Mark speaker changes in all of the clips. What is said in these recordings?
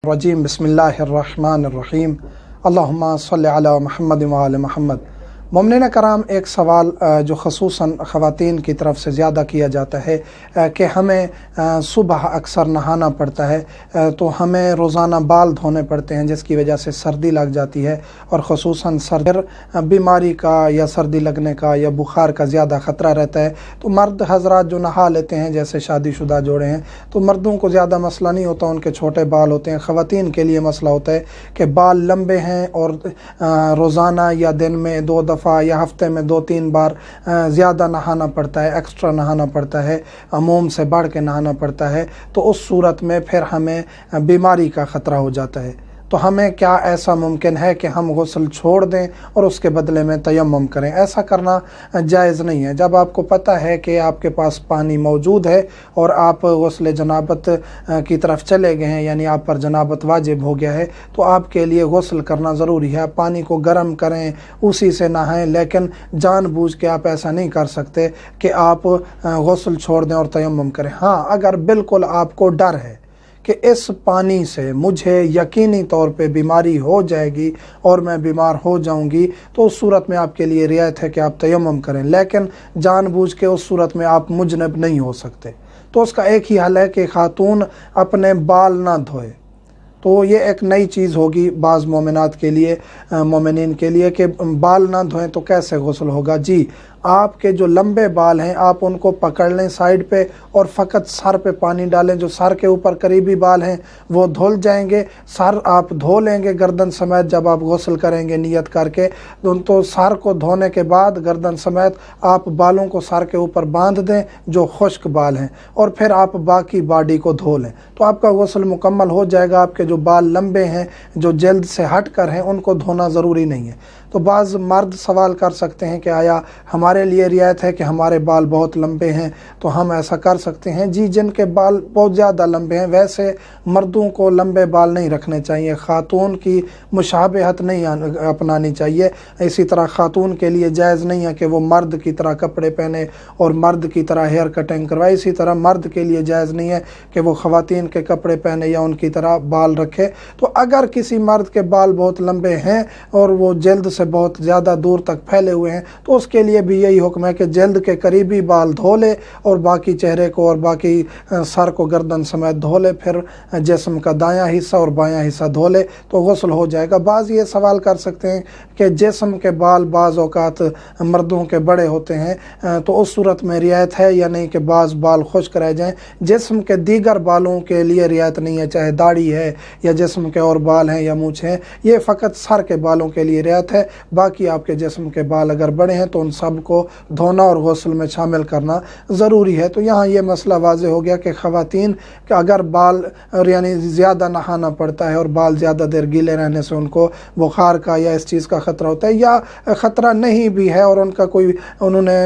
Speaker 1: रजीम बिस्मिल्लाहिर्रहमानिर्रहीम अल्लाहुम्मा सल्लि अला मुहम्मद व आले मुहम्मद। मोमिनीन कराम, एक सवाल जो ख़ुसूसन ख़वातीन की तरफ से ज़्यादा किया जाता है कि हमें सुबह अक्सर नहाना पड़ता है तो हमें रोज़ाना बाल धोने पड़ते हैं जिसकी वजह से सर्दी लग जाती है और ख़ुसूसन सर्दी बीमारी का या सर्दी लगने का या बुखार का ज़्यादा ख़तरा रहता है। तो मर्द हज़रात जो नहा लेते हैं, जैसे शादीशुदा जोड़े हैं, तो मर्दों को ज़्यादा मसला नहीं होता, उनके छोटे बाल होते हैं। ख़वातीन के लिए मसला होता है कि बाल लंबे हैं और रोज़ाना या दिन में 2 दफ़ा या हफ्ते में 2-3 बार ज़्यादा नहाना पड़ता है, एक्स्ट्रा नहाना पड़ता है, अमूम से बढ़ के नहाना पड़ता है। तो उस सूरत में फिर हमें बीमारी का ख़तरा हो जाता है। तो हमें क्या ऐसा मुमकिन है कि हम गुस्ल छोड़ दें और उसके बदले में तयम्मुम करें? ऐसा करना जायज़ नहीं है। जब आपको पता है कि आपके पास पानी मौजूद है और आप गुस्ल जनाबत की तरफ चले गए हैं, यानी आप पर जनाबत वाजिब हो गया है, तो आपके लिए गुस्ल करना ज़रूरी है। पानी को गर्म करें, उसी से नहाएं, लेकिन जानबूझ के आप ऐसा नहीं कर सकते कि आप गुस्ल छोड़ दें और तयम्मुम करें। हाँ, अगर बिल्कुल आपको डर है कि इस पानी से मुझे यकीनी तौर पे बीमारी हो जाएगी और मैं बीमार हो जाऊंगी, तो उस सूरत में आपके लिए रियायत है कि आप तयम्मुम करें। लेकिन जानबूझ के उस सूरत में आप मुजनब नहीं हो सकते, तो उसका एक ही हल है कि खातून अपने बाल ना धोए। तो ये एक नई चीज़ होगी बाज़ मोमिनात के लिए, मोमिनीन के लिए, कि बाल ना धोएं तो कैसे गुस्ल होगा? जी, आपके जो लंबे बाल हैं आप उनको पकड़ लें साइड पे और फ़कत सर पे पानी डालें। जो सर के ऊपर करीबी बाल हैं वो धुल जाएंगे। सर आप धो लेंगे गर्दन समेत जब आप गुस्ल करेंगे नियत करके। तो सर को धोने के बाद गर्दन समेत आप बालों को सर के ऊपर बांध दें जो खुश्क बाल हैं, और फिर आप बाकी बॉडी को धो लें, तो आपका गुस्ल मुकम्मल हो जाएगा। आपके जो बाल लंबे हैं, जो जल्द से हट कर हैं, उनको धोना ज़रूरी नहीं है। तो बाज़ मर्द सवाल कर सकते हैं कि आया हमारे लिए रियायत है कि हमारे बाल बहुत लंबे हैं तो हम ऐसा कर सकते हैं? जी, जिनके बाल बहुत ज़्यादा लंबे हैं, वैसे मर्दों को लंबे बाल नहीं रखने चाहिए, ख़ातून की मुशाबहत नहीं अपनानी चाहिए। इसी तरह ख़ातून के लिए जायज़ नहीं है कि वो मर्द की तरह कपड़े पहने और मर्द की तरह हेयर कटिंग करवाए। इसी तरह मर्द के लिए जायज़ नहीं है कि वो ख़वातीन के कपड़े पहने या उनकी तरह बाल रखे। तो अगर किसी मर्द के बाल बहुत लंबे हैं और वो जल्द से बहुत ज़्यादा दूर तक फैले हुए हैं, तो उसके लिए भी यही हुक्म है कि जल्द के करीबी बाल धो ले और बाकी चेहरे को और बाकी सर को गर्दन समेत धो ले, फिर जिस्म का दायां हिस्सा और बायां हिस्सा धो ले, तो गुस्ल हो जाएगा। बाज़ ये सवाल कर सकते हैं कि जिस्म के बाल बाज़ औक़ात मर्दों के बड़े होते हैं, तो उस सूरत में रियायत है या नहीं कि बाज़ बाल खुश्क रह जाएं? जिस्म के दीगर बालों के लिए रियायत नहीं है, चाहे दाढ़ी है या जिस्म के और बाल हैं या मूँछ हैं, ये फ़कत सर के बालों के लिए रियायत है। बाकी आपके जिस्म के बाल अगर बड़े हैं तो उन सब को धोना और गुस्ल में शामिल करना ज़रूरी है। तो यहाँ ये मसला वाज़े हो गया कि ख़वातीन के अगर बाल और यानी ज़्यादा नहाना पड़ता है और बाल ज़्यादा देर गीले रहने से उनको बुखार का या इस चीज़ का ख़तरा होता है, या ख़तरा नहीं भी है और उनका कोई उन्होंने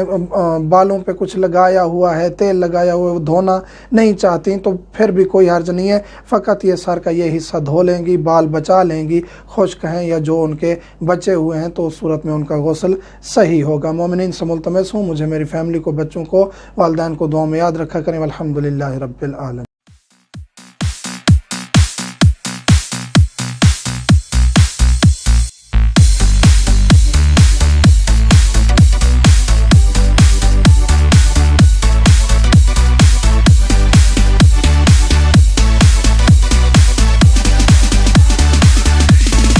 Speaker 1: बालों पे कुछ लगाया हुआ है, तेल लगाया हुआ है, धोना नहीं चाहती, तो फिर भी कोई हर्ज नहीं है। फ़कत ये सर का ये हिस्सा धो लेंगी, बाल बचा लेंगी, खुश्क हैं या जो उनके बचे हुए हैं, तो उस सूरत में उनका गुस्ल सही होगा। मोमिनीन से मुल्तमस हूँ, मुझे, मेरी फैमिली को, बच्चों को, वालिदैन को दुआ में याद रखा करें। अल्हम्दुलिल्लाहि रब्बिल आलमीन।